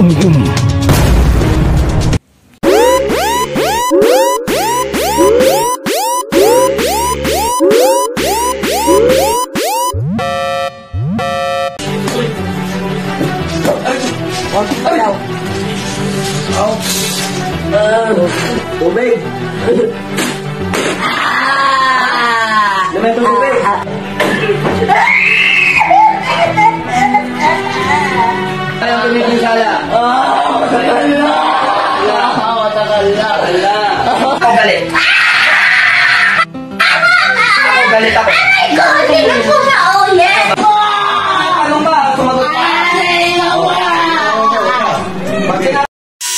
Tubig! Naman itong tubig! Ayaw tumigil sala! Matagal na! Matagal na! Ako galit! Ako galit ako! Aray ko! Sino po na ulit? Ano ba? Sumagot ka!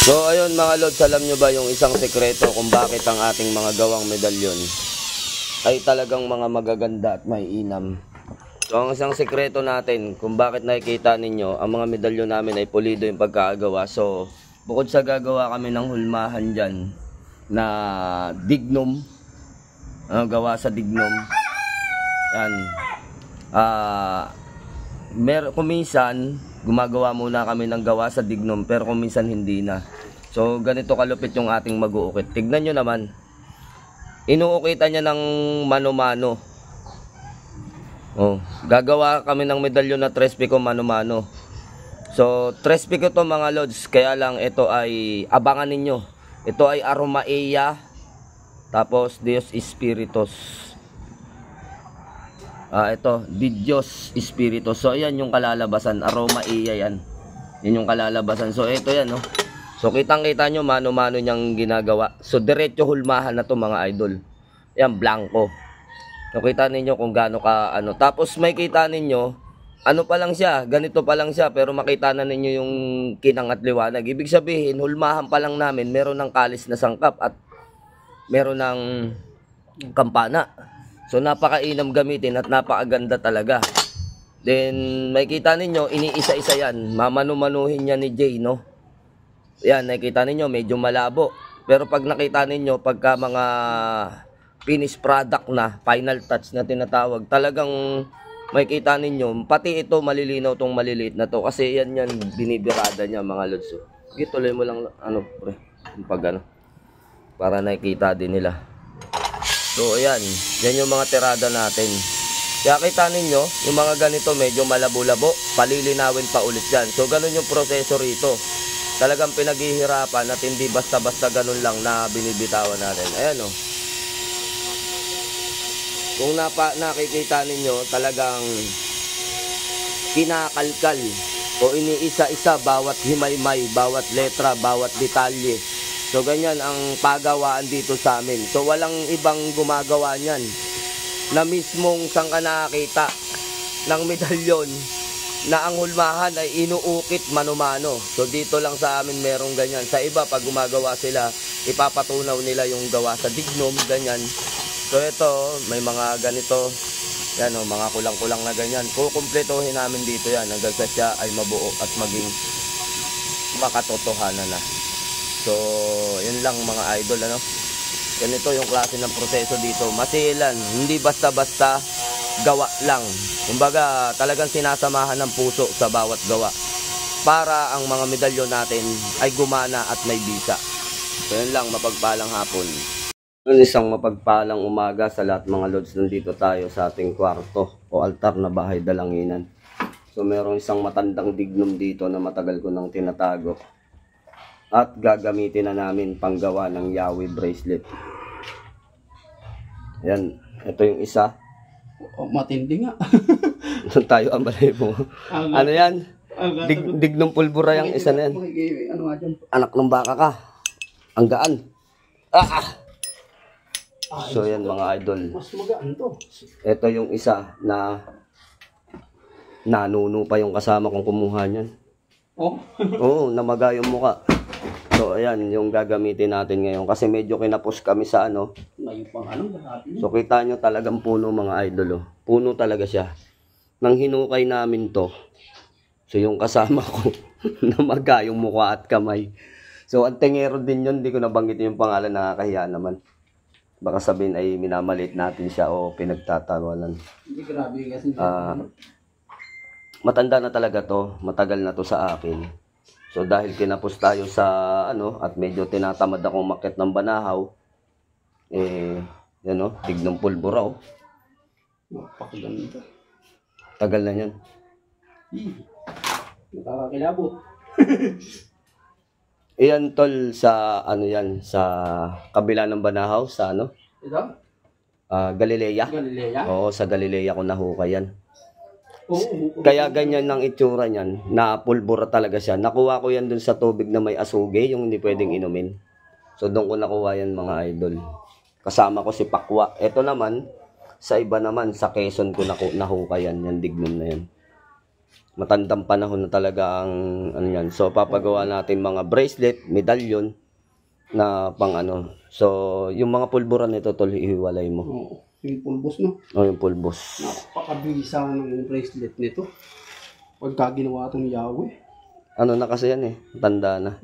So ayun mga lods, alam nyo ba yung isang sekreto kung bakit ang ating mga gawang medalyon ay talagang mga magaganda at may inam? So ang isang sekreto natin kung bakit nakikita ninyo ang mga medalyon namin ay pulido yung pagkakagawa. So bukod sa gagawa kami ng hulmahan dyan na dignum, gawa sa dignum, yan, kuminsan gumagawa muna kami ng gawa sa dignum, pero kuminsan hindi na. So ganito kalupit yung ating mag-uukit. Tignan nyo naman, inuukitan niya ng mano-mano. Gagawa kami ng medalyon na 3 pico mano-mano. So 3 pico to mga lods, kaya lang ito ay abangan ninyo. Ito ay Aromaea, tapos Dios Espiritus. Ito, Di Dios Espiritus. So ayan yung kalalabasan, Aromaea yan. Yan yung kalalabasan. So ito yan, no. So kitang-kita nyo mano-mano niyang ginagawa. So diretso hulmahan na to mga idol. Yan, blanco. So kita ninyo kung gaano ka ano. Tapos may kita ninyo, ano pa lang siya, ganito pa lang siya, pero makita na ninyo yung kinang at liwanag. Ibig sabihin, hulmahan pa lang namin, meron ng kalis na sangkap at meron ng kampana. So napakainam gamitin at napakaganda talaga. Then makita ninyo, iniisa-isa yan. Mamanu-manuhin niya ni Jay, no? Yan, nakita ninyo medyo malabo. Pero pag nakita ninyo, pagka mga finished product na, final touch na tinatawag, talagang makikita ninyo, pati ito malilinaw tong maliliit na to. Kasi yan binibirada niya mga lods. Tuloy mo lang, ano pre, pag ano, para nakikita din nila. So ayan, yan yung mga tirada natin. Kaya kita ninyo, yung mga ganito medyo malabo-labo, palilinawin pa ulit yan. So ganun yung proseso rito. Talagang pinaghihirapan at hindi basta-basta ganun lang na binibitawan natin. Ayan o. Kung nakikita ninyo, talagang kinakalkal o iniisa-isa bawat himaymay, bawat letra, bawat detalye. So ganyan ang pagawaan dito sa amin. So walang ibang gumagawa niyan na mismong saan ka nakakita ng medalyon na ang hulmahan ay inuukit mano-mano. So dito lang sa amin merong ganyan. Sa iba pag gumagawa sila, ipapatunaw nila yung gawa sa dignum, ganyan. So ito, may mga ganito, yan o, mga kulang-kulang na ganyan. Kukumpletohin namin dito yan hanggang sa siya ay mabuo at maging makatotohanan na. So, yun lang mga idol, ano. Ganito yung klase ng proseso dito. Masilan, hindi basta-basta gawa lang. Kumbaga, talagang sinasamahan ng puso sa bawat gawa para ang mga medalyon natin ay gumana at may bisa. So, yun lang, mapagpalang hapon. Isang mapagpalang umaga sa lahat mga lods. Nandito tayo sa ating kwarto o altar na bahay dalanginan. So, merong isang matandang dignum dito na matagal ko nang tinatago. At gagamitin na namin panggawa ng Yahweh bracelet. Yan, ito yung isa. Matindi nga. Doon tayo ang balay mo. Ano yan? Dignum pulbura yung isa na yan. Anak ng baka ka. Ang gaan. So yan mga idol. Mas magaan to. Ito yung isa na nanuno pa yung kasama kong kumuha niyan. Oo, namaga yung muka. So ayan yung gagamitin natin ngayon kasi medyo kinapos kami sa ano. So kita nyo talagang puno mga idol, oh. Puno talaga siya. Nang hinukay namin to, so yung kasama ko namaga yung mukha at kamay. So ang tengero din yun, hindi ko nabanggit yung pangalan, nakakahiya naman. Baka sabihin ay minamalit natin siya o pinagtatawanan. Hindi, grabe kasi. Matanda na talaga to, matagal na to sa akin. So dahil kinapos tayo sa ano at medyo tinatamad akong umakyat ng Banahaw, yan o, tignong pulbura o. Napakaganda. Tagal na yan. Nakakakilabot. Iyan tol sa ano yan, sa kabila ng Banahaw, sa ano? Ito? Galilea. Galilea? Oo, sa Galilea ko nahukay yan. Oo. Kaya ganyan ang itsura niyan, na pulbura talaga siya. Nakuha ko yan dun sa tubig na may asuge, yung hindi pwedeng inumin. So doon ko nakuha yan mga idol. Kasama ko si Pakwa. Ito naman, sa iba naman, sa Quezon ko nahukay yan, yung dignon na yan. Matandang panahon na talaga ang ano yan. So papagawa natin mga bracelet, medallion na pang ano. So yung mga pulbura nito tol, ihiwalay mo. Oo. Yung pulbos, no? O yung pulbos. Napakabisa ng bracelet nito. Pagka ginawa ito ni Yahweh. Ano na kasi yan eh, tanda na.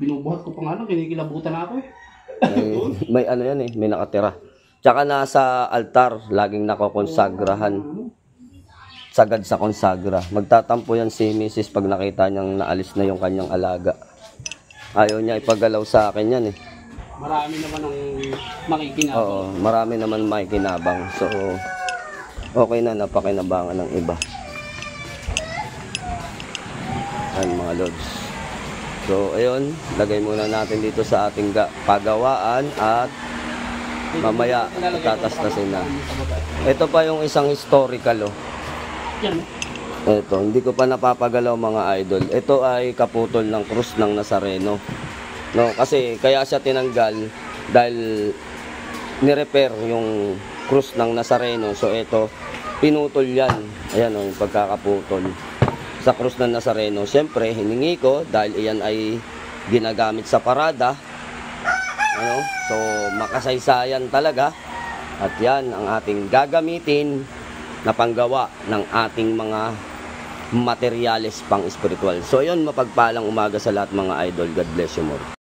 Binubuhat ko pa nga lang, kinikilabutan ako eh. May ano yan eh, may nakatira. Tsaka nasa altar, laging nakokonsagrahan. Sagad sa konsagra. Magtatampo yan si Mrs. pag nakita niyang naalis na yung kanyang alaga. Ayaw niya ipagalaw sa akin yan eh. Marami naman ang makikinabang. Oo, marami naman makikinabang. So, okay na, napakinabangan ng iba. Ayan mga lods. So, ayun, lagay muna natin dito sa ating pagawaan at mamaya tatastasin na. Ito pa yung isang historical oh. Yan. Ito, hindi ko pa napapagalaw mga idol. Ito ay kaputol ng krus ng Nazareno. No, kasi kaya siya tinanggal dahil ni-repair yung krus ng Nazareno. So ito, pinutol yan. Ayan o, yung pagkakaputol sa krus ng Nazareno. Siyempre, hiningi ko dahil iyan ay ginagamit sa parada. Ano? So, makasaysayan talaga. At yan ang ating gagamitin na panggawa ng ating mga materyales pang espiritual. So, yun, mapagpalang umaga sa lahat mga idol. God bless you more.